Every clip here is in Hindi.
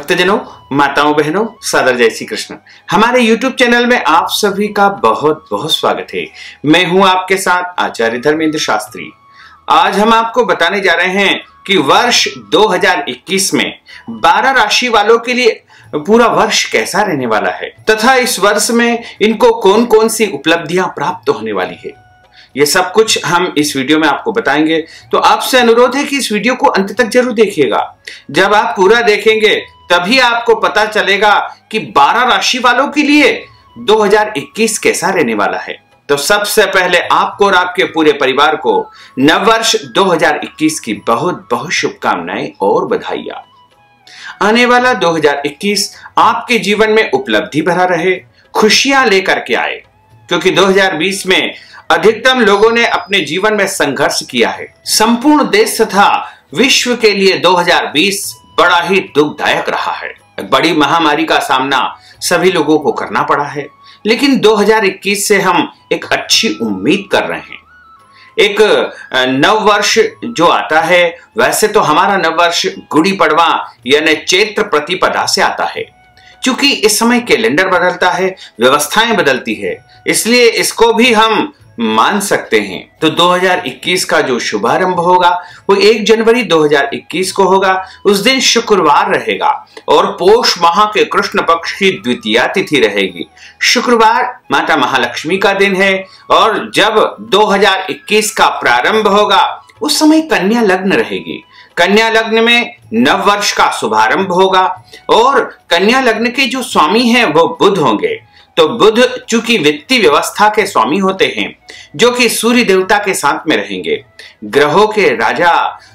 भक्तजनों, माताओं, बहनों, सादर जय श्री कृष्ण। हमारे YouTube चैनल में आप सभी का बहुत बहुत स्वागत है। मैं हूं आपके साथ आचार्य धर्मेंद्र शास्त्री। आज हम आपको बताने जा रहे हैं कि वर्ष 2021 में 12 राशि वालों के लिए पूरा वर्ष कैसा रहने वाला है तथा इस वर्ष में इनको कौन कौन सी उपलब्धियां प्राप्त होने वाली है। ये सब कुछ हम इस वीडियो में आपको बताएंगे, तो आपसे अनुरोध है कि इस वीडियो को अंत तक जरूर देखिएगा। जब आप पूरा देखेंगे तभी आपको पता चलेगा कि 12 राशि वालों के लिए 2021 कैसा रहने वाला है। तो सबसे पहले आपको और आपके पूरे परिवार को नववर्ष 2021 की बहुत बहुत शुभकामनाएं और बधाइयां। आने वाला 2021 आपके जीवन में उपलब्धि भरा रहे, खुशियां लेकर के आए, क्योंकि 2020 में अधिकतम लोगों ने अपने जीवन में संघर्ष किया है। संपूर्ण देश तथा विश्व के लिए 2020 बड़ा ही दुखदायक रहा है। बड़ी महामारी का सामना सभी लोगों को करना पड़ा है, लेकिन 2021 से हम एक अच्छी उम्मीद कर रहे हैं। एक नव वर्ष जो आता है, वैसे तो हमारा नव वर्ष गुड़ी पड़वा यानी चैत्र प्रतिपदा से आता है। क्योंकि इस समय कैलेंडर बदलता है, व्यवस्थाएं बदलती है, इसलिए इसको भी हम मान सकते हैं। तो 2021 का जो शुभारंभ होगा वो 1 जनवरी 2021 को होगा। उस दिन शुक्रवार रहेगा और पोष माह के कृष्ण पक्ष की द्वितीया तिथि रहेगी। शुक्रवार माता महालक्ष्मी का दिन है और जब 2021 का प्रारंभ होगा उस समय कन्या लग्न रहेगी। कन्या लग्न में नव वर्ष का शुभारंभ होगा और कन्या लग्न के जो स्वामी हैं वो बुध होंगे। तो बुध चूंकि वित्तीय व्यवस्था के स्वामी होते हैं, जो कि सूर्य देवता के साथ में रहेंगे। ग्रहों के राजा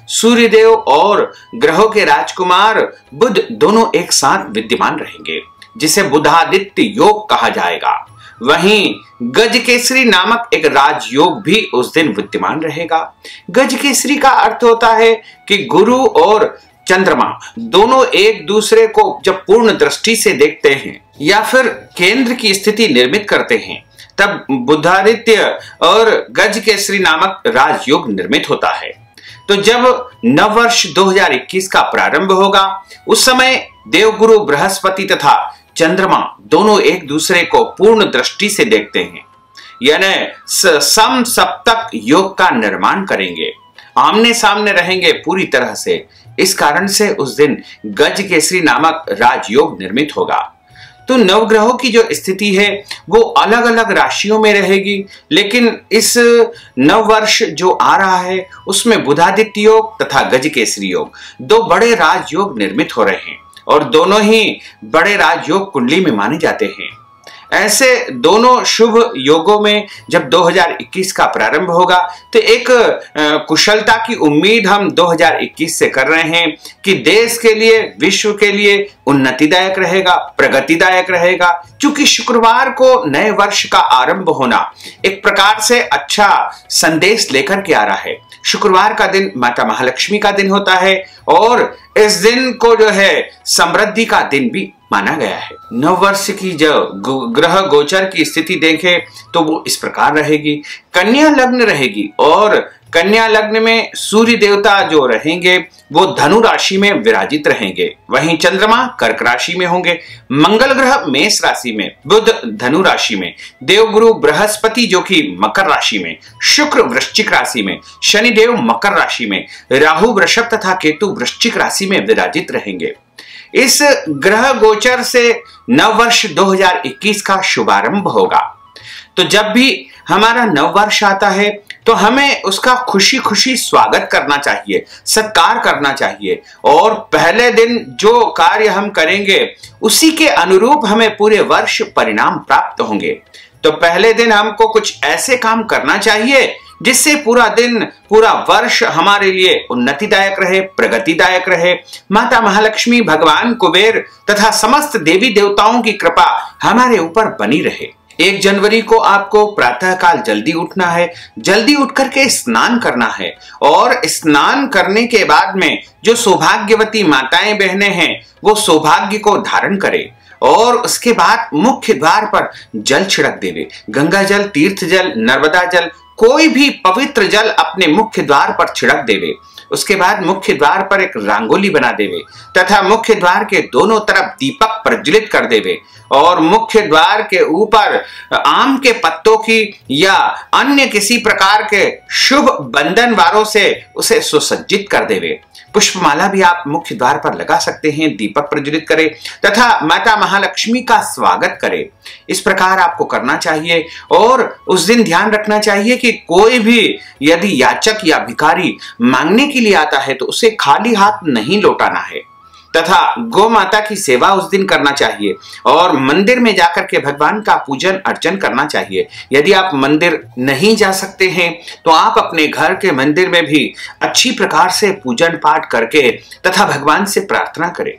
सूर्यदेव और ग्रहों के राजकुमार बुध दोनों एक साथ विद्यमान रहेंगे, जिसे बुधादित्य योग कहा जाएगा। वहीं गजकेसरी नामक एक राजयोग भी उस दिन विद्यमान रहेगा। गजकेसरी का अर्थ होता है कि गुरु और चंद्रमा दोनों एक दूसरे को जब पूर्ण दृष्टि से देखते हैं या फिर केंद्र की स्थिति निर्मित करते हैं, तब बुधादित्य और गजकेसरी नामक राजयोग निर्मित होता है। तो जब नववर्ष 2021 का प्रारंभ होगा उस समय देवगुरु बृहस्पति तथा चंद्रमा दोनों एक दूसरे को पूर्ण दृष्टि से देखते हैं, यानी सम सप्तक योग का निर्माण करेंगे, आमने सामने रहेंगे पूरी तरह से। इस कारण से उस दिन गजकेसरी नामक राजयोग निर्मित होगा। तो नवग्रहों की जो स्थिति है वो अलग अलग राशियों में रहेगी, लेकिन इस नववर्ष जो आ रहा है उसमें बुधादित्य योग तथा गजकेसरी योग दो बड़े राजयोग निर्मित हो रहे हैं और दोनों ही बड़े राजयोग कुंडली में माने जाते हैं। ऐसे दोनों शुभ योगों में जब 2021 का प्रारंभ होगा तो एक कुशलता की उम्मीद हम 2021 से कर रहे हैं कि देश के लिए, विश्व के लिए उन्नतिदायक रहेगा, प्रगतिदायक रहेगा। क्योंकि शुक्रवार को नए वर्ष का आरंभ होना एक प्रकार से अच्छा संदेश लेकर के आ रहा है। शुक्रवार का दिन माता महालक्ष्मी का दिन होता है और इस दिन को जो है समृद्धि का दिन भी माना गया है। नववर्ष की जो ग्रह गोचर की स्थिति देखें तो वो इस प्रकार रहेगी। कन्या लग्न रहेगी और कन्या लग्न में सूर्य देवता जो रहेंगे वो धनु राशि में विराजित रहेंगे। वहीं चंद्रमा कर्क राशि में होंगे, मंगल ग्रह मेष राशि में, बुध धनु राशि में, देवगुरु बृहस्पति जो कि मकर राशि में, शुक्र वृश्चिक राशि में, शनिदेव मकर राशि में, राहु वृषभ तथा केतु वृश्चिक राशि में विराजित रहेंगे। इस ग्रह गोचर से नववर्ष 2021 का शुभारंभ होगा। तो जब भी हमारा नववर्ष आता है तो हमें उसका खुशी खुशी स्वागत करना चाहिए, सत्कार करना चाहिए और पहले दिन जो कार्य हम करेंगे उसी के अनुरूप हमें पूरे वर्ष परिणाम प्राप्त होंगे। तो पहले दिन हमको कुछ ऐसे काम करना चाहिए जिससे पूरा दिन, पूरा वर्ष हमारे लिए उन्नतिदायक रहे, प्रगतिदायक रहे। माता महालक्ष्मी, भगवान कुबेर तथा समस्त देवी देवताओं की कृपा हमारे ऊपर बनी रहे। 1 जनवरी को आपको प्रातः काल जल्दी उठना है, जल्दी उठ करके स्नान करना है और स्नान करने के बाद में जो सौभाग्यवती माताएं बहनें हैं वो सौभाग्य को धारण करें और उसके बाद मुख्य द्वार पर जल छिड़क देवे। गंगा जल, तीर्थ जल, नर्मदा जल, कोई भी पवित्र जल अपने मुख्य द्वार पर छिड़क देवे। उसके बाद मुख्य द्वार पर एक रंगोली बना देवे तथा मुख्य द्वार के दोनों तरफ दीपक प्रज्वलित कर देवे और मुख्य द्वार के ऊपर आम के पत्तों की या अन्य किसी प्रकार के शुभ बंधन वारों से उसे सुसज्जित कर देवे। पुष्पमाला भी आप मुख्य द्वार पर लगा सकते हैं, दीपक प्रज्वलित करें तथा माता महालक्ष्मी का स्वागत करें। इस प्रकार आपको करना चाहिए और उस दिन ध्यान रखना चाहिए कि कोई भी यदि याचक या भिखारी मांगने के लिए आता है तो उसे खाली हाथ नहीं लौटाना है तथा गौ माता की सेवा उस दिन करना चाहिए और मंदिर में जाकर के भगवान का पूजन अर्चन करना चाहिए। यदि आप मंदिर नहीं जा सकते हैं तो आप अपने घर के मंदिर में भी अच्छी प्रकार से पूजन पाठ करके तथा भगवान से प्रार्थना करें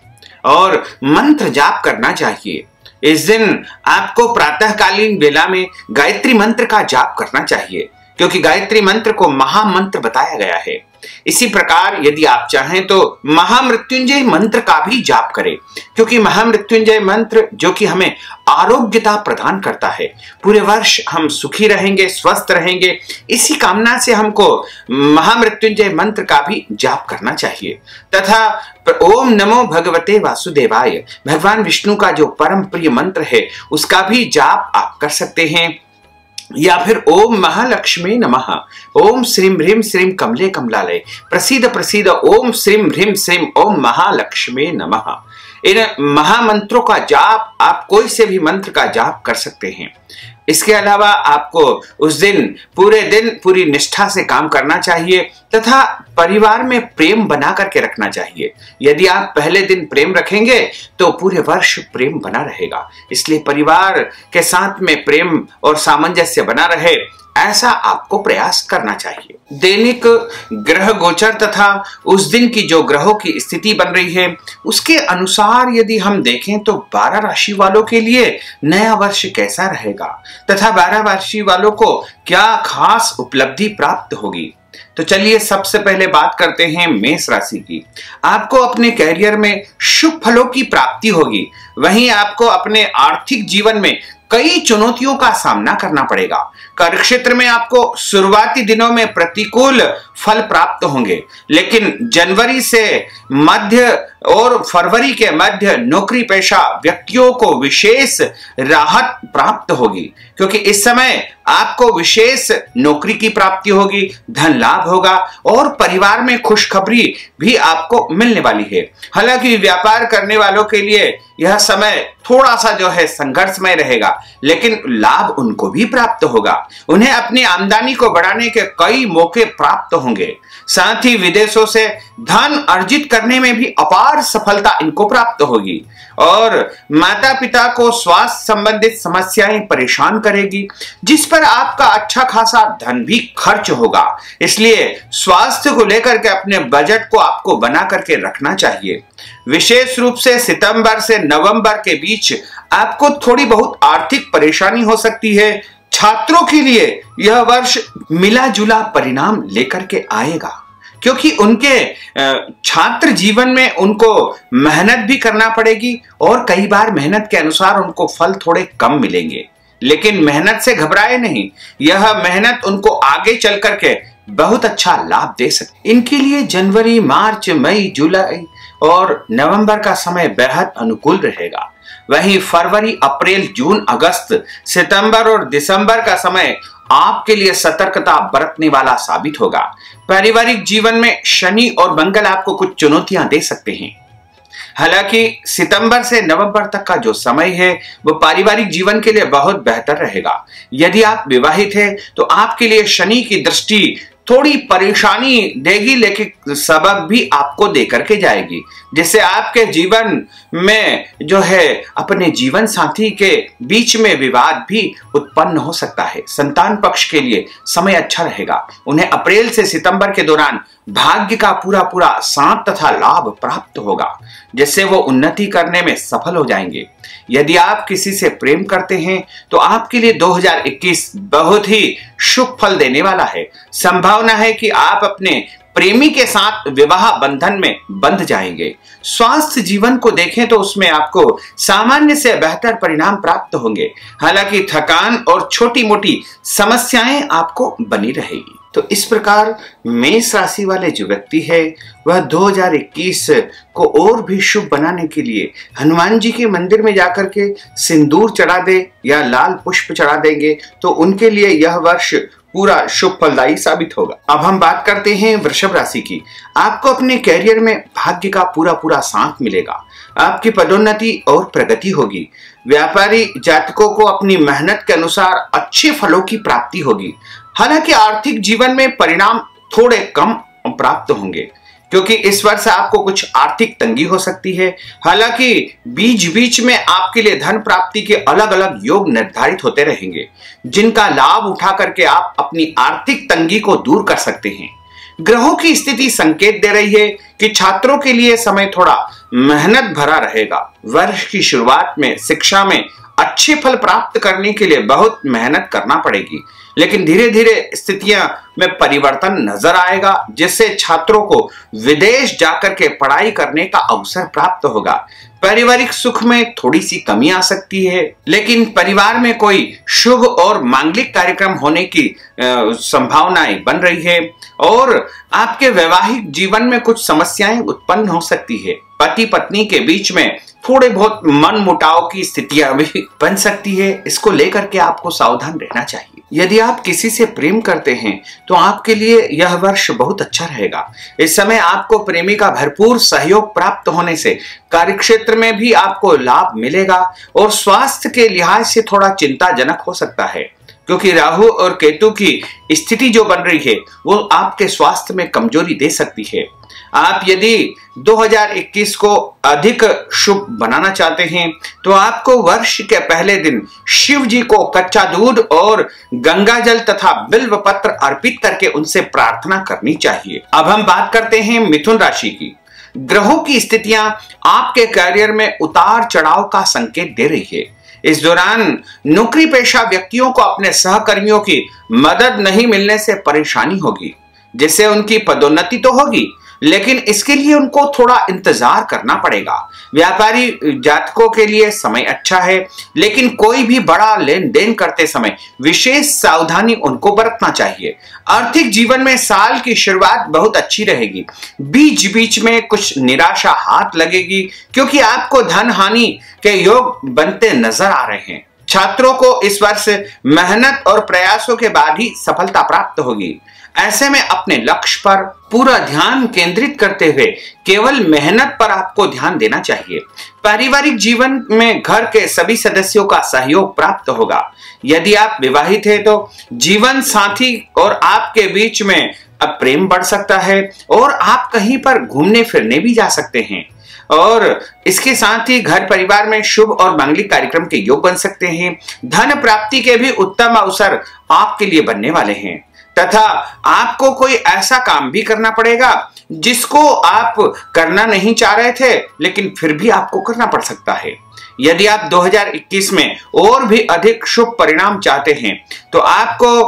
और मंत्र जाप करना चाहिए। इस दिन आपको प्रातःकालीन वेला में गायत्री मंत्र का जाप करना चाहिए क्योंकि गायत्री मंत्र को महामंत्र बताया गया है। इसी प्रकार यदि आप चाहें तो महामृत्युंजय मंत्र का भी जाप करें क्योंकि महामृत्युंजय मंत्र जो कि हमें आरोग्यता प्रदान करता है, पूरे वर्ष हम सुखी रहेंगे, स्वस्थ रहेंगे, इसी कामना से हमको महामृत्युंजय मंत्र का भी जाप करना चाहिए। तथा ओम नमो भगवते वासुदेवाय, भगवान विष्णु का जो परम प्रिय मंत्र है उसका भी जाप आप कर सकते हैं या फिर ओम महालक्ष्मी नमः, ओम श्रीम ह्रीम श्रीम कमले कमलालय प्रसीद प्रसीद, ओम श्रीम ह्रीम श्रीम ओम महालक्ष्मी नमः। इन महामंत्रों का जाप आप कोई से भी मंत्र का जाप कर सकते हैं। इसके अलावा आपको उस दिन पूरी निष्ठा से काम करना चाहिए तथा परिवार में प्रेम बना करके रखना चाहिए। यदि आप पहले दिन प्रेम रखेंगे तो पूरे वर्ष प्रेम बना रहेगा, इसलिए परिवार के साथ में प्रेम और सामंजस्य बना रहे ऐसा आपको प्रयास करना चाहिए। दैनिक ग्रह गोचर तथा उस दिन की जो ग्रहों की स्थिति बन रही है उसके अनुसार यदि हम देखें तो 12 राशि वालों के लिए नया वर्ष कैसा रहेगा तथा 12 राशि वालों को क्या खास उपलब्धि प्राप्त होगी। तो चलिए सबसे पहले बात करते हैं मेष राशि की। आपको अपने कैरियर में शुभ फलों की प्राप्ति होगी, वहीं आपको अपने आर्थिक जीवन में कई चुनौतियों का सामना करना पड़ेगा। कार्यक्षेत्र में आपको शुरुआती दिनों में प्रतिकूल फल प्राप्त होंगे, लेकिन जनवरी से मध्य और फरवरी के मध्य नौकरी पेशा व्यक्तियों को विशेष राहत प्राप्त होगी क्योंकि इस समय आपको विशेष नौकरी की प्राप्ति होगी, धन लाभ होगा और परिवार में खुशखबरी भी आपको मिलने वाली है। हालांकि व्यापार करने वालों के लिए यह समय थोड़ा सा जो है संघर्षमय रहेगा, लेकिन लाभ उनको भी प्राप्त होगा। उन्हें अपनी आमदनी को बढ़ाने के कई मौके प्राप्त होंगे। साथ ही विदेशों से धन अर्जित करने में भी अपार सफलता इनको प्राप्त होगी और माता पिता को स्वास्थ्य संबंधित समस्याएं परेशान करेगी, जिस पर आपका अच्छा खासा धन भी खर्च होगा। इसलिए स्वास्थ्य को लेकर के अपने बजट को आपको बना करके रखना चाहिए। विशेष रूप से सितंबर से नवंबर के बीच आपको थोड़ी बहुत आर्थिक परेशानी हो सकती है। छात्रों के लिए यह वर्ष मिला जुला परिणाम लेकर के आएगा क्योंकि उनके छात्र जीवन में उनको मेहनत भी करना पड़ेगी और कई बार मेहनत के अनुसार उनको फल थोड़े कम मिलेंगे, लेकिन मेहनत से घबराए नहीं, यह मेहनत उनको आगे चल करके बहुत अच्छा लाभ दे सकती। इनके लिए जनवरी, मार्च, मई, जुलाई और नवंबर का समय बेहद अनुकूल रहेगा। वहीं फरवरी, अप्रैल, जून, अगस्त, सितंबर और दिसंबर का समय आपके लिए सतर्कता बरतने वाला साबित होगा। पारिवारिक जीवन में शनि और मंगल आपको कुछ चुनौतियां दे सकते हैं। हालांकि सितंबर से नवंबर तक का जो समय है वो पारिवारिक जीवन के लिए बहुत बेहतर रहेगा। यदि आप विवाहित हैं तो आपके लिए शनि की दृष्टि थोड़ी परेशानी देगी, लेकिन सबक भी आपको दे करके जाएगी, जिससे आपके जीवन में जो है अपने जीवन साथी के बीच में विवाद भी उत्पन्न हो सकता है। संतान पक्ष के लिए समय अच्छा रहेगा। उन्हें अप्रैल से सितंबर के दौरान भाग्य का पूरा साथ तथा लाभ प्राप्त होगा, जिससे वो उन्नति करने में सफल हो जाएंगे। यदि आप किसी से प्रेम करते हैं तो आपके लिए 2021 बहुत ही शुभ फल देने वाला है। संभावना है कि आप अपने प्रेमी के साथ विवाह बंधन में बंध जाएंगे। स्वास्थ्य जीवन को देखें तो उसमें आपको सामान्य से बेहतर परिणाम प्राप्त होंगे। हालांकि थकान और छोटी मोटी समस्याएं आपको बनी रहेगी। तो इस प्रकार मेष राशि वाले जो व्यक्ति है वह 2021 को और भी शुभ बनाने के लिए हनुमान जी के मंदिर में जाकर के सिंदूर चढ़ा दे या लाल पुष्प चढ़ा देंगे तो उनके लिए यह वर्ष पूरा शुभ फलदायी साबित होगा। अब हम बात करते हैं वृषभ राशि की। आपको अपने कैरियर में भाग्य का पूरा साथ मिलेगा। आपकी पदोन्नति और प्रगति होगी। व्यापारी जातकों को अपनी मेहनत के अनुसार अच्छे फलों की प्राप्ति होगी। हालांकि आर्थिक जीवन में परिणाम थोड़े कम प्राप्त होंगे क्योंकि इस वर्ष आपको कुछ आर्थिक तंगी हो सकती है। हालांकि बीच बीच में आपके लिए धन प्राप्ति के अलग अलग योग निर्धारित होते रहेंगे जिनका लाभ उठा करके आप अपनी आर्थिक तंगी को दूर कर सकते हैं। ग्रहों की स्थिति संकेत दे रही है कि छात्रों के लिए समय थोड़ा मेहनत भरा रहेगा। वर्ष की शुरुआत में शिक्षा में अच्छे फल प्राप्त करने के लिए बहुत मेहनत करना पड़ेगी, लेकिन धीरे धीरे स्थितियां में परिवर्तन नजर आएगा जिससे छात्रों को विदेश जाकर के पढ़ाई करने का अवसर प्राप्त होगा। पारिवारिक सुख में थोड़ी सी कमी आ सकती है, लेकिन परिवार में कोई शुभ और मांगलिक कार्यक्रम होने की संभावनाएं बन रही है और आपके वैवाहिक जीवन में कुछ समस्याएं उत्पन्न हो सकती है। पति पत्नी के बीच में थोड़े बहुत मन मुटाव की स्थितियां भी बन सकती है। इसको लेकर के आपको सावधान रहना चाहिए। यदि आप किसी से प्रेम करते हैं तो आपके लिए यह वर्ष बहुत अच्छा रहेगा। इस समय आपको प्रेमी का भरपूर सहयोग प्राप्त होने से कार्यक्षेत्र में भी आपको लाभ मिलेगा और स्वास्थ्य के लिहाज से थोड़ा चिंताजनक हो सकता है क्योंकि राहु और केतु की स्थिति जो बन रही है वो आपके स्वास्थ्य में कमजोरी दे सकती है। आप यदि 2021 को अधिक शुभ बनाना चाहते हैं तो आपको वर्ष के पहले दिन शिव जी को कच्चा दूध और गंगा जल तथा बिल्व पत्र अर्पित करके उनसे प्रार्थना करनी चाहिए। अब हम बात करते हैं मिथुन राशि की। ग्रहों की स्थितियां आपके करियर में उतार चढ़ाव का संकेत दे रही है। इस दौरान नौकरी पेशा व्यक्तियों को अपने सहकर्मियों की मदद नहीं मिलने से परेशानी होगी, जिससे उनकी पदोन्नति तो होगी लेकिन इसके लिए उनको थोड़ा इंतजार करना पड़ेगा। व्यापारी जातकों के लिए समय अच्छा है, लेकिन कोई भी बड़ा लेन देन करते समय विशेष सावधानी उनको बरतना चाहिए। आर्थिक जीवन में साल की शुरुआत बहुत अच्छी रहेगी। बीच बीच में कुछ निराशा हाथ लगेगी क्योंकि आपको धन हानि के योग बनते नजर आ रहे हैं। छात्रों को इस वर्ष मेहनत और प्रयासों के बाद ही सफलता प्राप्त होगी। ऐसे में अपने लक्ष्य पर पूरा ध्यान केंद्रित करते हुए केवल मेहनत पर आपको ध्यान देना चाहिए। पारिवारिक जीवन में घर के सभी सदस्यों का सहयोग प्राप्त होगा। यदि आप विवाहित हैं तो जीवन साथी और आपके बीच में अब प्रेम बढ़ सकता है और आप कहीं पर घूमने फिरने भी जा सकते हैं और इसके साथ ही घर परिवार में शुभ और मांगलिक कार्यक्रम के योग बन सकते हैं। धन प्राप्ति के भी उत्तम अवसर आपके लिए बनने वाले हैं तथा आपको कोई ऐसा काम भी करना पड़ेगा जिसको आप करना नहीं चाह रहे थे लेकिन फिर भी आपको करना पड़ सकता है। यदि आप 2021 में और भी अधिक शुभ परिणाम चाहते हैं तो आपको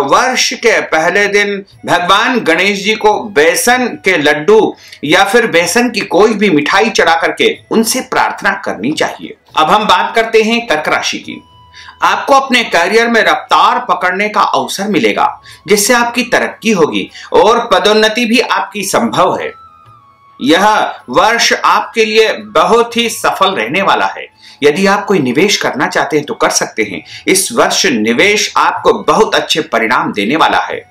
वर्ष के पहले दिन भगवान गणेश जी को बेसन के लड्डू या फिर बेसन की कोई भी मिठाई चढ़ा करके उनसे प्रार्थना करनी चाहिए। अब हम बात करते हैं कर्क राशि की। आपको अपने करियर में रफ्तार पकड़ने का अवसर मिलेगा जिससे आपकी तरक्की होगी और पदोन्नति भी आपकी संभव है। यह वर्ष आपके लिए बहुत ही सफल रहने वाला है। यदि आप कोई निवेश करना चाहते हैं तो कर सकते हैं। इस वर्ष निवेश आपको बहुत अच्छे परिणाम देने वाला है।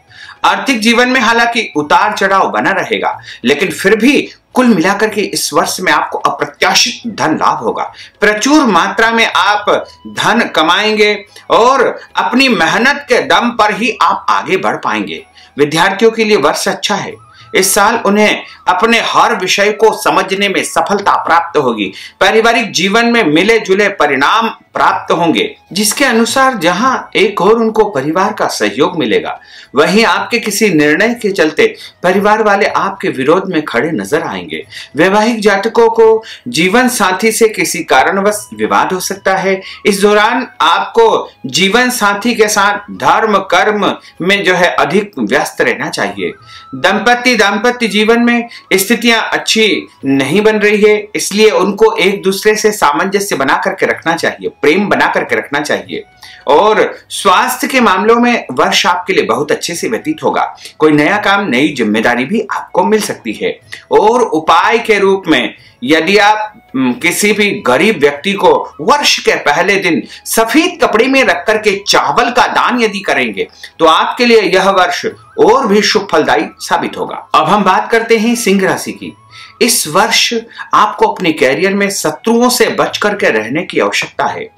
आर्थिक जीवन में हालांकि उतार चढ़ाव बना रहेगा लेकिन फिर भी कुल मिलाकर के इस वर्ष में आपको अप्रत्याशित धन लाभ होगा। प्रचुर मात्रा में आप धन कमाएंगे और अपनी मेहनत के दम पर ही आप आगे बढ़ पाएंगे। विद्यार्थियों के लिए वर्ष अच्छा है। इस साल उन्हें अपने हर विषय को समझने में सफलता प्राप्त होगी। पारिवारिक जीवन में मिले जुले परिणाम प्राप्त होंगे जिसके अनुसार जहां एक और उनको परिवार का सहयोग मिलेगा वहीं आपके किसी निर्णय के चलते परिवार वाले आपके विरोध में खड़े नजर आएंगे। वैवाहिक जातकों को जीवन साथी से किसी कारणवश विवाद हो सकता है। इस दौरान आपको जीवन साथी के साथ धर्म कर्म में जो है अधिक व्यस्त रहना चाहिए। दंपति दाम्पत्य जीवन में स्थितियां अच्छी नहीं बन रही है, इसलिए उनको एक दूसरे से सामंजस्य बना करके रखना चाहिए, प्रेम बना करके रखना चाहिए। और स्वास्थ्य के मामलों में वर्ष आपके लिए बहुत अच्छे से व्यतीत होगा। कोई नया काम, नई जिम्मेदारी भी आपको मिल सकती है। और उपाय के रूप में यदि आप किसी भी गरीब व्यक्ति को वर्ष के पहले दिन सफेद कपड़े में रख करके चावल का दान यदि करेंगे तो आपके लिए यह वर्ष और भी शुभ फलदायी साबित होगा। अब हम बात करते हैं सिंह राशि की। इस वर्ष आपको अपने कैरियर में शत्रुओं से बच करके रहने की आवश्यकता है।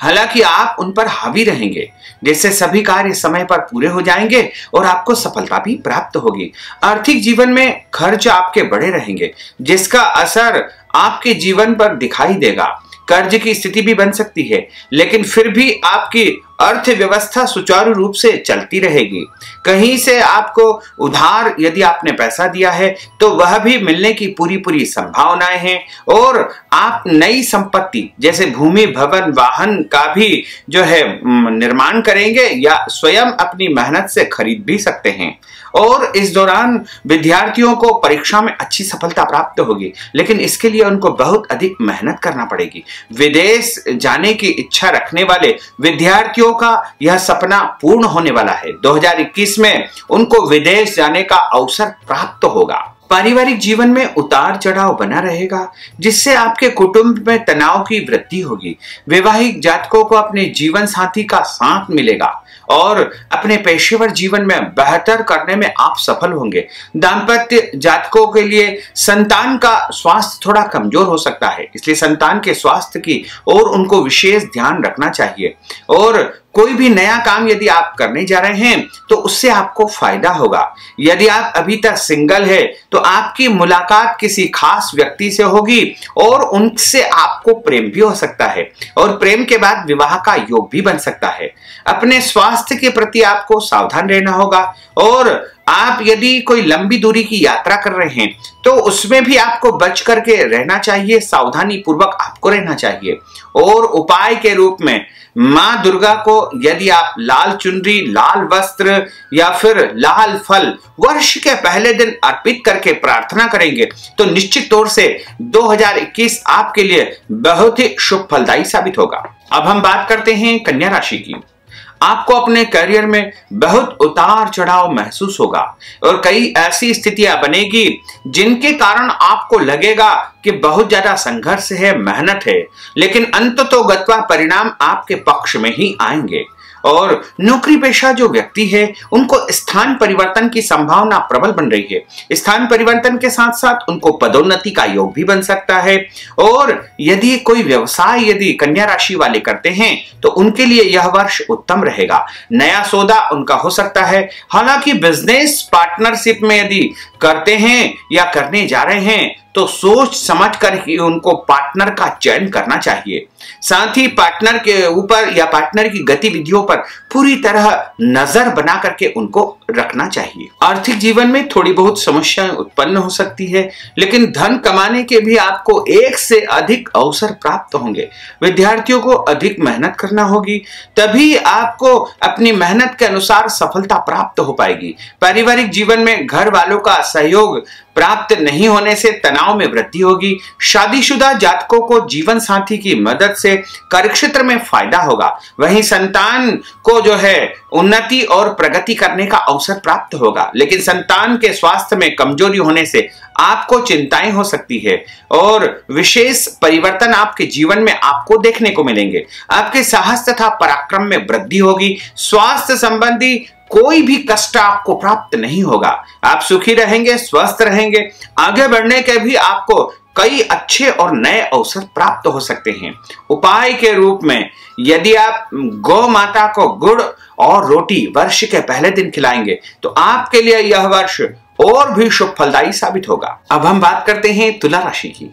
हालांकि आप उन पर हावी रहेंगे, जिससे सभी कार्य समय पर पूरे हो जाएंगे और आपको सफलता भी प्राप्त होगी। आर्थिक जीवन में खर्च आपके बढ़े रहेंगे, जिसका असर आपके जीवन पर दिखाई देगा। कर्ज की स्थिति भी बन सकती है, लेकिन फिर भी आपकी अर्थव्यवस्था सुचारू रूप से चलती रहेगी। कहीं से आपको उधार यदि आपने पैसा दिया है तो वह भी मिलने की पूरी संभावनाएं हैं। और आप नई संपत्ति जैसे भूमि, भवन, वाहन का भी जो है निर्माण करेंगे या स्वयं अपनी मेहनत से खरीद भी सकते हैं। और इस दौरान विद्यार्थियों को परीक्षा में अच्छी सफलता प्राप्त होगी, लेकिन इसके लिए उनको बहुत अधिक मेहनत करना पड़ेगी। विदेश जाने की इच्छा रखने वाले विद्यार्थियों का यह सपना पूर्ण होने वाला है। 2021 में उनको विदेश जाने का अवसर प्राप्त होगा। पारिवारिक जीवन में उतार चढ़ाव बना रहेगा, जिससे आपके कुटुंब में तनाव की वृद्धि होगी। वैवाहिक जातकों को अपने जीवन साथी का साथ मिलेगा और अपने पेशेवर जीवन में बेहतर करने में आप सफल होंगे। दाम्पत्य जातकों के लिए संतान का स्वास्थ्य थोड़ा कमजोर हो सकता है, इसलिए संतान के स्वास्थ्य की और उनको विशेष ध्यान रखना चाहिए। और कोई भी नया काम यदि आप करने जा रहे हैं तो उससे आपको फायदा होगा। यदि आप अभी तक सिंगल है तो आपकी मुलाकात किसी खास व्यक्ति से होगी और उनसे आपको प्रेम भी हो सकता है और प्रेम के बाद विवाह का योग भी बन सकता है। अपने स्वास्थ्य के प्रति आपको सावधान रहना होगा। और आप यदि कोई लंबी दूरी की यात्रा कर रहे हैं तो उसमें भी आपको बच करके रहना चाहिए, सावधानी पूर्वक आपको रहना चाहिए। और उपाय के रूप में मां दुर्गा को यदि आप लाल चुनरी, लाल वस्त्र या फिर लाल फल वर्ष के पहले दिन अर्पित करके प्रार्थना करेंगे तो निश्चित तौर से 2021 आपके लिए बहुत ही शुभ फलदायी साबित होगा। अब हम बात करते हैं कन्या राशि की। आपको अपने करियर में बहुत उतार चढ़ाव महसूस होगा और कई ऐसी स्थितियां बनेगी जिनके कारण आपको लगेगा कि बहुत ज्यादा संघर्ष है, मेहनत है, लेकिन अंततोगत्वा परिणाम आपके पक्ष में ही आएंगे। और नौकरी पेशा जो व्यक्ति है उनको स्थान परिवर्तन की संभावना प्रबल बन रही है। स्थान परिवर्तन के साथ साथ उनको पदोन्नति का योग भी बन सकता है। और यदि कोई व्यवसाय यदि कन्या राशि वाले करते हैं तो उनके लिए यह वर्ष उत्तम रहेगा। नया सौदा उनका हो सकता है। हालांकि बिजनेस पार्टनरशिप में यदि करते हैं या करने जा रहे हैं तो सोच समझ कर ही उनको पार्टनर का चयन करना चाहिए। साथ ही पार्टनर के ऊपर या पार्टनर की गतिविधियों पर पूरी तरह नजर बना करके उनको रखना चाहिए। आर्थिक जीवन में थोड़ी बहुत समस्याएं उत्पन्न हो सकती है, लेकिन धन कमाने के भी आपको एक से अधिक अवसर प्राप्त होंगे। विद्यार्थियों को अधिक मेहनत करना होगी, तभी आपको अपनी मेहनत के अनुसार सफलता प्राप्त हो पाएगी। पारिवारिक जीवन में घर वालों का सहयोग प्राप्त नहीं होने से तनाव में वृद्धि होगी। शादीशुदा जातकों को जीवन साथी की मदद से कार्यक्षेत्र में फायदा होगा। वहीं संतान को जो है उन्नति और प्रगति करने का अवसर प्राप्त होगा, लेकिन संतान के स्वास्थ्य में कमजोरी होने से आपको चिंताएं हो सकती है और विशेष परिवर्तन आपके जीवन में आपको देखने को मिलेंगे। आपके साहस तथा पराक्रम में वृद्धि होगी। स्वास्थ्य संबंधी कोई भी कष्ट आपको प्राप्त नहीं होगा। आप सुखी रहेंगे, स्वस्थ रहेंगे। आगे बढ़ने के भी आपको कई अच्छे और नए अवसर प्राप्त हो सकते हैं। उपाय के रूप में यदि आप गौ माता को गुड़ और रोटी वर्ष के पहले दिन खिलाएंगे तो आपके लिए यह वर्ष और भी शुभ फलदायी साबित होगा। अब हम बात करते हैं तुला राशि की।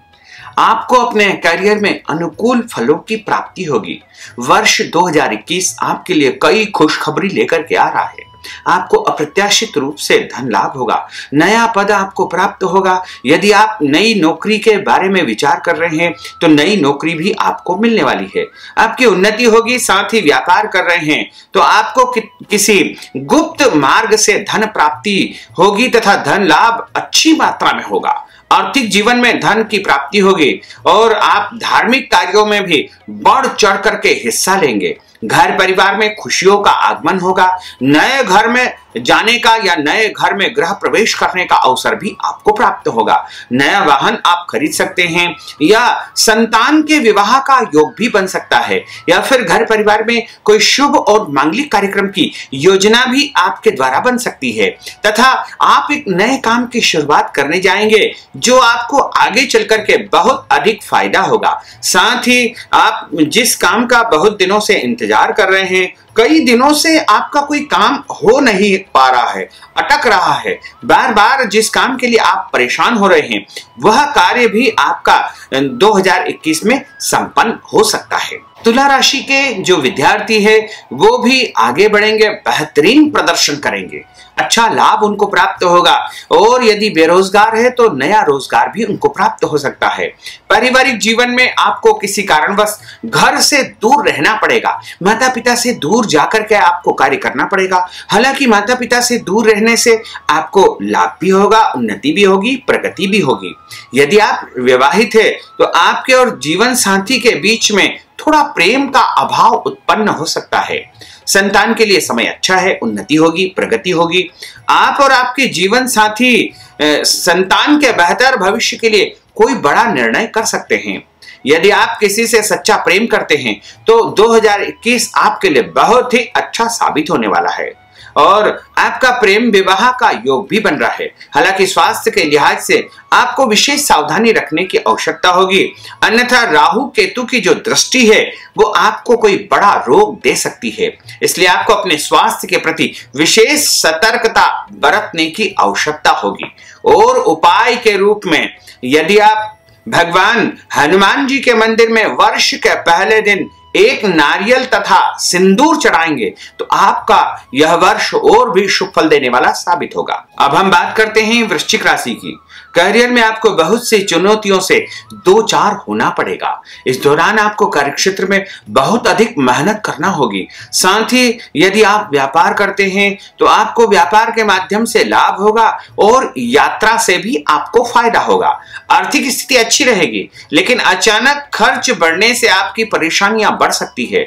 आपको अपने करियर में अनुकूल फलों की प्राप्ति होगी। वर्ष 2021 आपके लिए कई खुशखबरी लेकर के आ रहा है। आपको अप्रत्याशित रूप से धन लाभ होगा, नया पद आपको प्राप्त होगा। यदि आप नई नौकरी के बारे में विचार कर रहे हैं तो नई नौकरी भी आपको मिलने वाली है। आपकी उन्नति होगी। साथ ही व्यापार कर रहे हैं तो आपको किसी गुप्त मार्ग से धन प्राप्ति होगी तथा धन लाभ अच्छी मात्रा में होगा। आर्थिक जीवन में धन की प्राप्ति होगी और आप धार्मिक कार्यों में भी बढ़ चढ़ करके हिस्सा लेंगे। घर परिवार में खुशियों का आगमन होगा। नए घर में जाने का या नए घर में गृह प्रवेश करने का अवसर भी आपको प्राप्त होगा। नया वाहन आप खरीद सकते हैं या संतान के विवाह का योग भी बन सकता है या फिर घर परिवार में कोई शुभ और मांगलिक कार्यक्रम की योजना भी आपके द्वारा बन सकती है तथा आप एक नए काम की शुरुआत करने जाएंगे जो आपको आगे चल करके बहुत अधिक फायदा होगा। साथ ही आप जिस काम का बहुत दिनों से इंतजार कर रहे हैं, कई दिनों से आपका कोई काम हो नहीं पा रहा है, अटक रहा है, बार बार जिस काम के लिए आप परेशान हो रहे हैं वह कार्य भी आपका 2021 में संपन्न हो सकता है। तुला राशि के जो विद्यार्थी है वो भी आगे बढ़ेंगे, बेहतरीन प्रदर्शन करेंगे, अच्छा लाभ उनको प्राप्त होगा और यदि बेरोजगार है तो नया रोजगार भी उनको प्राप्त हो सकता है। पारिवारिक जीवन में आपको किसी कारणवश घर से दूर रहना पड़ेगा, माता पिता से दूर जाकर के आपको कार्य करना पड़ेगा। हालांकि माता पिता से दूर रहने से आपको लाभ भी होगा, उन्नति भी होगी, प्रगति भी होगी। यदि आप विवाहित है तो आपके और जीवन साथी के बीच में थोड़ा प्रेम का अभाव उत्पन्न हो सकता है। संतान के लिए समय अच्छा है, उन्नति होगी, प्रगति होगी। आप और आपके जीवन साथी संतान के बेहतर भविष्य के लिए कोई बड़ा निर्णय कर सकते हैं। यदि आप किसी से सच्चा प्रेम करते हैं तो 2021 आपके लिए बहुत ही अच्छा साबित होने वाला है और आपका प्रेम विवाह का योग भी बन रहा है। हालांकि स्वास्थ्य के लिहाज से आपको विशेष सावधानी रखने की आवश्यकता होगी, अन्यथा राहु केतु की जो दृष्टि है वो आपको कोई बड़ा रोग दे सकती है। इसलिए आपको अपने स्वास्थ्य के प्रति विशेष सतर्कता बरतने की आवश्यकता होगी। और उपाय के रूप में यदि आप भगवान हनुमान जी के मंदिर में वर्ष के पहले दिन एक नारियल तथा सिंदूर चढ़ाएंगे तो आपका यह वर्ष और भी शुभ फल देने वाला साबित होगा। अब हम बात करते हैं वृश्चिक राशि की। करियर में आपको बहुत सी चुनौतियों से दो चार होना पड़ेगा। इस दौरान आपको कार्यक्षेत्र में बहुत अधिक मेहनत करना होगी। साथ ही यदि आप व्यापार करते हैं तो आपको व्यापार के माध्यम से लाभ होगा और यात्रा से भी आपको फायदा होगा। आर्थिक स्थिति अच्छी रहेगी, लेकिन अचानक खर्च बढ़ने से आपकी परेशानियां बढ़ सकती है।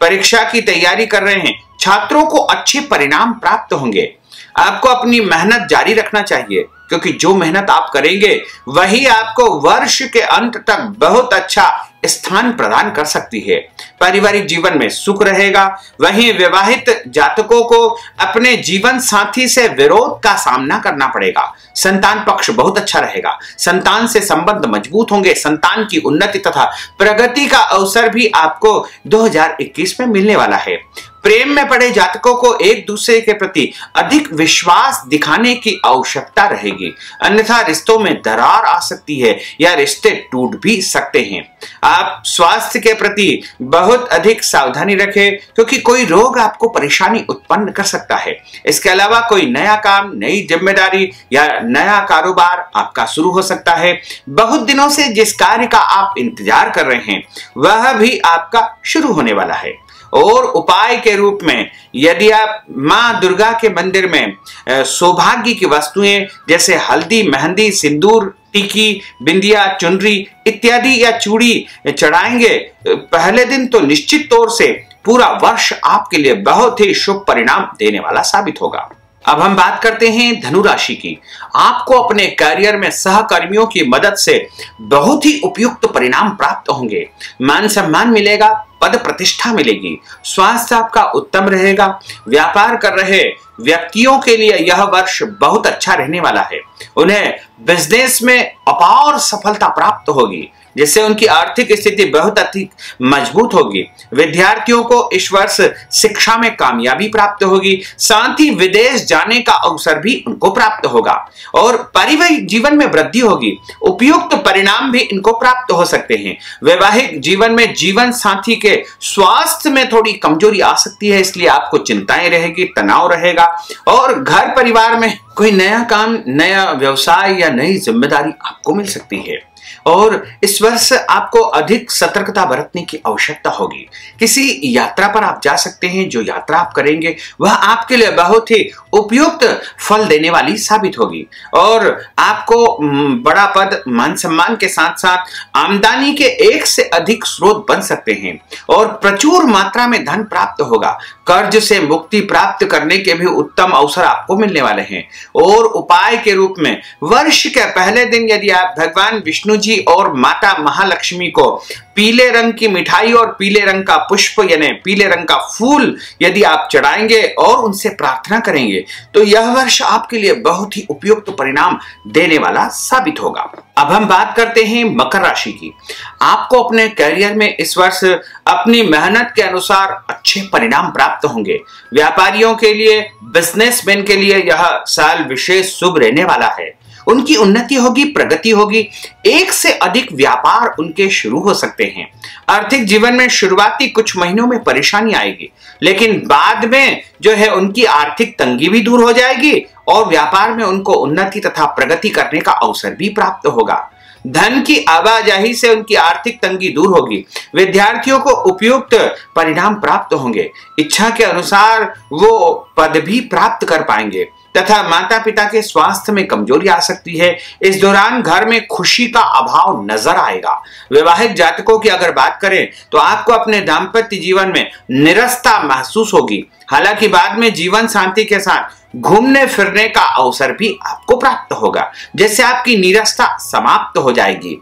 परीक्षा की तैयारी कर रहे हैं छात्रों को अच्छे परिणाम प्राप्त होंगे। आपको अपनी मेहनत जारी रखना चाहिए क्योंकि जो मेहनत आप करेंगे वही आपको वर्ष के अंत तक बहुत अच्छा स्थान प्रदान कर सकती है। पारिवारिक जीवन में सुख रहेगा। वहीं विवाहित जातकों को अपने जीवन साथी से विरोध का सामना करना पड़ेगा। संतान पक्ष बहुत अच्छा रहेगा, संतान से संबंध मजबूत होंगे। संतान की उन्नति तथा प्रगति का अवसर भी आपको 2021 में मिलने वाला है। प्रेम में पड़े जातकों को एक दूसरे के प्रति अधिक विश्वास दिखाने की आवश्यकता रहेगी, अन्यथा रिश्तों में दरार आ सकती है या रिश्ते टूट भी सकते हैं। आप स्वास्थ्य के प्रति बहुत अधिक सावधानी रखें क्योंकि कोई रोग आपको परेशानी उत्पन्न कर सकता है। इसके अलावा कोई नया काम, नई जिम्मेदारी या नया कारोबार आपका शुरू हो सकता है। बहुत दिनों से जिस कार्य का आप इंतजार कर रहे हैं वह भी आपका शुरू होने वाला है। और उपाय के रूप में यदि आप मां दुर्गा के मंदिर में सौभाग्य की वस्तुएं जैसे हल्दी, मेहंदी, सिंदूर, टिकी, बिंदिया, चुनरी इत्यादि या चूड़ी चढ़ाएंगे पहले दिन तो निश्चित तौर से पूरा वर्ष आपके लिए बहुत ही शुभ परिणाम देने वाला साबित होगा। अब हम बात करते हैं धनु राशि की। आपको अपने करियर में सहकर्मियों की मदद से बहुत ही उपयुक्त परिणाम प्राप्त होंगे। मान सम्मान मिलेगा, पद प्रतिष्ठा मिलेगी, स्वास्थ्य आपका उत्तम रहेगा। व्यापार कर रहे व्यक्तियों के लिए यह वर्ष बहुत अच्छा रहने वाला है। उन्हें बिजनेस में अपार सफलता प्राप्त होगी। जिससे उनकी आर्थिक स्थिति बहुत अधिक मजबूत होगी। विद्यार्थियों को इस वर्ष शिक्षा में कामयाबी प्राप्त होगी, साथ ही विदेश जाने का अवसर भी उनको प्राप्त होगा और पारिवारिक जीवन में वृद्धि होगी। उपयुक्त परिणाम भी इनको प्राप्त हो सकते हैं। वैवाहिक जीवन में जीवन साथी के स्वास्थ्य में थोड़ी कमजोरी आ सकती है, इसलिए आपको चिंताएं रहेगी, तनाव रहेगा और घर परिवार में कोई नया काम, नया व्यवसाय या नई जिम्मेदारी आपको मिल सकती है। और इस वर्ष आपको अधिक सतर्कता बरतने की आवश्यकता होगी। किसी यात्रा पर आप जा सकते हैं। जो यात्रा आप करेंगे वह आपके लिए बहुत ही उपयुक्त फल देने वाली साबित होगी और आपको बड़ा पद, मान सम्मान के साथ साथ आमदनी के एक से अधिक स्रोत बन सकते हैं और प्रचुर मात्रा में धन प्राप्त होगा। कर्ज से मुक्ति प्राप्त करने के भी उत्तम अवसर आपको मिलने वाले हैं। और उपाय के रूप में वर्ष के पहले दिन यदि आप भगवान विष्णु जी और माता महालक्ष्मी को पीले रंग की मिठाई और पीले रंग का पुष्प यानी पीले रंग का फूल यदि आप चढ़ाएंगे और उनसे प्रार्थना करेंगे तो यह वर्ष आपके लिए बहुत ही उपयुक्त परिणाम देने वाला साबित होगा। अब हम बात करते हैं मकर राशि की। आपको अपने करियर में इस वर्ष अपनी मेहनत के अनुसार अच्छे परिणाम प्राप्त होंगे। व्यापारियों के लिए, बिजनेसमैन के लिए यह साल विशेष शुभ रहने वाला है। उनकी उन्नति होगी, प्रगति होगी, एक से अधिक व्यापार उनके शुरू हो सकते हैं। आर्थिक जीवन में शुरुआती कुछ महीनों में परेशानी आएगी, लेकिन बाद में जो है उनकी आर्थिक तंगी भी दूर हो जाएगी और व्यापार में उनको उन्नति तथा प्रगति करने का अवसर भी प्राप्त होगा। धन की आवाजाही से उनकी आर्थिक तंगी दूर होगी। विद्यार्थियों को उपयुक्त परिणाम प्राप्त होंगे। इच्छा के अनुसार वो पद भी प्राप्त कर पाएंगे तथा माता पिता के स्वास्थ्य में कमजोरी आ सकती है। इस दौरान घर में खुशी का अभाव नजर आएगा। वैवाहिक जातकों की अगर बात करें तो आपको अपने दाम्पत्य जीवन में निरस्ता महसूस होगी। हालांकि बाद में जीवन साथी के साथ घूमने फिरने का अवसर भी आपको प्राप्त होगा, जिससे आपकी निरस्ता समाप्त हो जाएगी।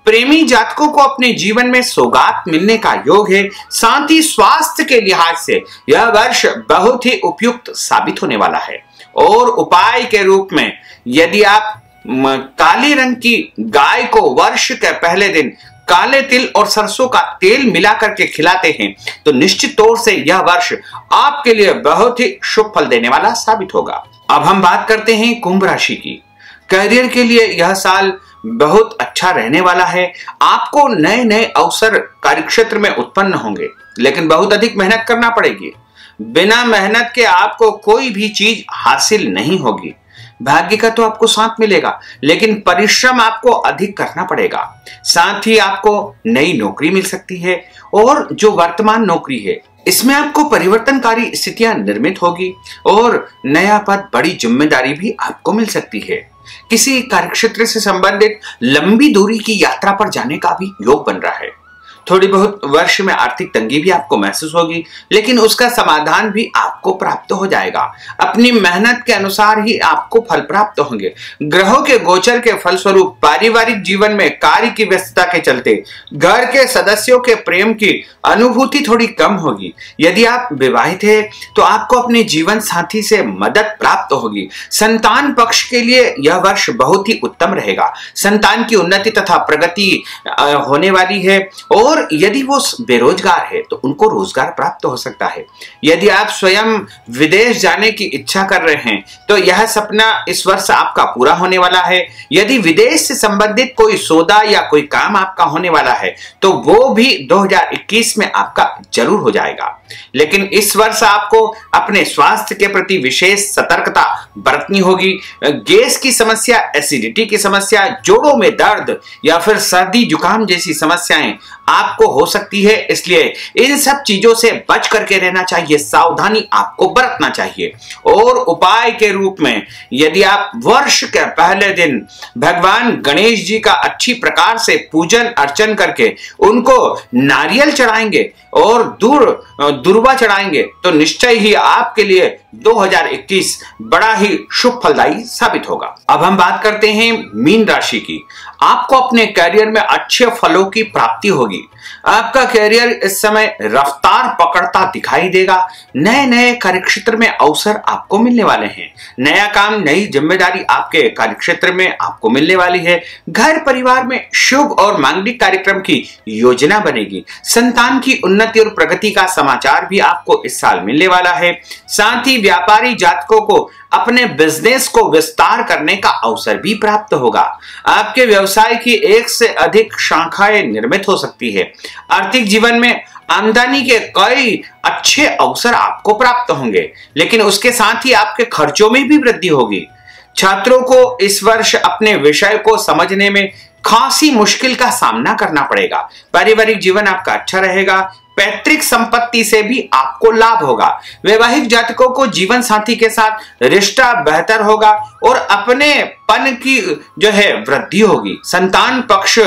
प्रेमी जातकों को अपने जीवन में सौगात मिलने का योग है। साथ ही स्वास्थ्य के लिहाज से यह वर्ष बहुत ही उपयुक्त साबित होने वाला है। और उपाय के रूप में यदि आप काले रंग की गाय को वर्ष के पहले दिन काले तिल और सरसों का तेल मिला करके खिलाते हैं तो निश्चित तौर से यह वर्ष आपके लिए बहुत ही शुभ फल देने वाला साबित होगा। अब हम बात करते हैं कुंभ राशि की। करियर के लिए यह साल बहुत अच्छा रहने वाला है। आपको नए नए अवसर कार्यक्षेत्र में उत्पन्न होंगे, लेकिन बहुत अधिक मेहनत करना पड़ेगी। बिना मेहनत के आपको कोई भी चीज हासिल नहीं होगी। भाग्य का तो आपको साथ मिलेगा, लेकिन परिश्रम आपको अधिक करना पड़ेगा। साथ ही आपको नई नौकरी मिल सकती है और जो वर्तमान नौकरी है इसमें आपको परिवर्तनकारी स्थितियां निर्मित होगी और नया पद, बड़ी जिम्मेदारी भी आपको मिल सकती है। किसी कार्यक्षेत्र से संबंधित लंबी दूरी की यात्रा पर जाने का भी योग बन रहा है। थोड़ी बहुत वर्ष में आर्थिक तंगी भी आपको महसूस होगी, लेकिन उसका समाधान भी आपको प्राप्त हो जाएगा। अपनी मेहनत के अनुसार ही आपको फल प्राप्त होंगे। ग्रहों के गोचर के फलस्वरूप पारिवारिक जीवन में कार्य की व्यस्तता के चलते घर के सदस्यों के प्रेम की अनुभूति थोड़ी कम होगी। यदि आप विवाहित हैं तो आपको अपने जीवन साथी से मदद प्राप्त होगी। संतान पक्ष के लिए यह वर्ष बहुत ही उत्तम रहेगा। संतान की उन्नति तथा प्रगति होने वाली है और यदि वो बेरोजगार है तो उनको रोजगार प्राप्त हो सकता है। यदि आप स्वयं विदेश जाने की इच्छा कर रहे हैं तो यह सपना इस वर्ष आपका पूरा होने वाला है। यदि विदेश से संबंधित कोई सौदा या कोई काम आपका होने वाला है तो वो भी 2021 में आपका जरूर हो जाएगा। लेकिन इस वर्ष आपको अपने स्वास्थ्य के प्रति विशेष सतर्कता बरतनी होगी। गैस की समस्या, एसिडिटी की समस्या, जोड़ों में दर्द या फिर सर्दी जुकाम जैसी समस्याएं आपको हो सकती है, इसलिए इन सब चीजों से बच करके रहना चाहिए। सावधानी आपको बरतना चाहिए। और उपाय के रूप में यदि आप वर्ष के पहले दिन भगवान गणेश जी का अच्छी प्रकार से पूजन अर्चन करके उनको नारियल चढ़ाएंगे और दुर्वा चढ़ाएंगे तो निश्चय ही आपके लिए 2021 बड़ा ही शुभ फलदायी साबित होगा। अब हम बात करते हैं मीन राशि की। आपको अपने करियर में अच्छे फलों की प्राप्ति होगी। आपका कैरियर इस समय रफ्तार पकड़ता दिखाई देगा। नए नए कार्यक्षेत्र में अवसर आपको मिलने वाले हैं। नया काम, नई जिम्मेदारी आपके कार्यक्षेत्र में आपको मिलने वाली है। घर परिवार में शुभ और मांगलिक कार्यक्रम की योजना बनेगी। संतान की उन्नति और प्रगति का समाचार भी आपको इस साल मिलने वाला है। साथ ही व्यापारी जातकों को अपने बिजनेस को विस्तार करने का अवसर भी प्राप्त होगा। आपके व्यवसाय की एक से अधिक शाखाएं निर्मित हो सकती है। आर्थिक जीवन में आमदनी के कई अच्छे अवसर आपको प्राप्त होंगे, लेकिन उसके साथ ही आपके खर्चों में भी वृद्धि होगी। छात्रों को इस वर्ष अपने विषय को समझने में खासी मुश्किल का सामना करना पड़ेगा। पारिवारिक जीवन आपका अच्छा रहेगा। पैतृक संपत्ति से भी आपको लाभ होगा। वैवाहिक जातकों को जीवन साथी के साथ रिश्ता बेहतर होगा और अपने पन की जो है वृद्धि होगी। संतान पक्ष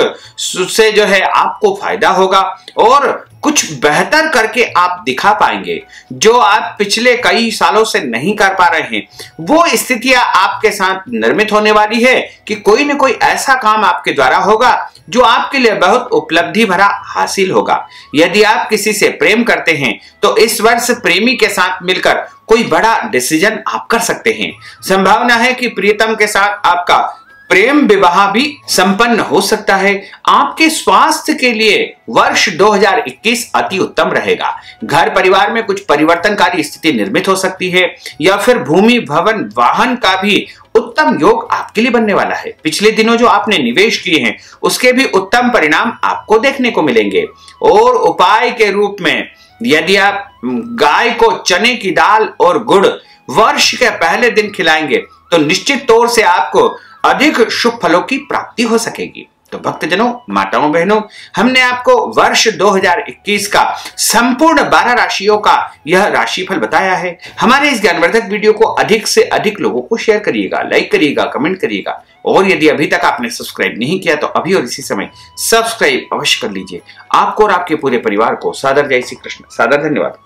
से जो है आपको फायदा होगा और कुछ बेहतर करके आप दिखा पाएंगे जो आप पिछले कई सालों से नहीं कर पा रहे हैं। वो स्थितियां आपके साथ निर्मित होने वाली है कि कोई न कोई ऐसा काम आपके द्वारा होगा जो आपके लिए बहुत उपलब्धि भरा हासिल होगा। यदि आप किसी से प्रेम करते हैं तो इस वर्ष प्रेमी के साथ मिलकर कोई बड़ा डिसीजन आप कर सकते हैं। संभावना है कि प्रियतम के साथ आपका प्रेम विवाह भी संपन्न हो सकता है। आपके स्वास्थ्य के लिए वर्ष 2021 अति उत्तम रहेगा। घर परिवार में कुछ परिवर्तनकारी स्थिति निर्मित हो सकती है या फिर भूमि, भवन, वाहन का भी उत्तम योग आपके लिए बनने वाला है। पिछले दिनों जो आपने निवेश किए हैं उसके भी उत्तम परिणाम आपको देखने को मिलेंगे। और उपाय के रूप में यदि आप गाय को चने की दाल और गुड़ वर्ष के पहले दिन खिलाएंगे तो निश्चित तौर से आपको अधिक शुभ फलों की प्राप्ति हो सकेगी। तो भक्तजनों, माताओं, बहनों, हमने आपको वर्ष 2021 का संपूर्ण 12 राशियों का यह राशिफल बताया है। हमारे इस ज्ञानवर्धक वीडियो को अधिक से अधिक लोगों को शेयर करिएगा, लाइक करिएगा, कमेंट करिएगा और यदि अभी तक आपने सब्सक्राइब नहीं किया तो अभी और इसी समय सब्सक्राइब अवश्य कर लीजिए। आपको और आपके पूरे परिवार को सादर जय श्री कृष्ण। सादर धन्यवाद।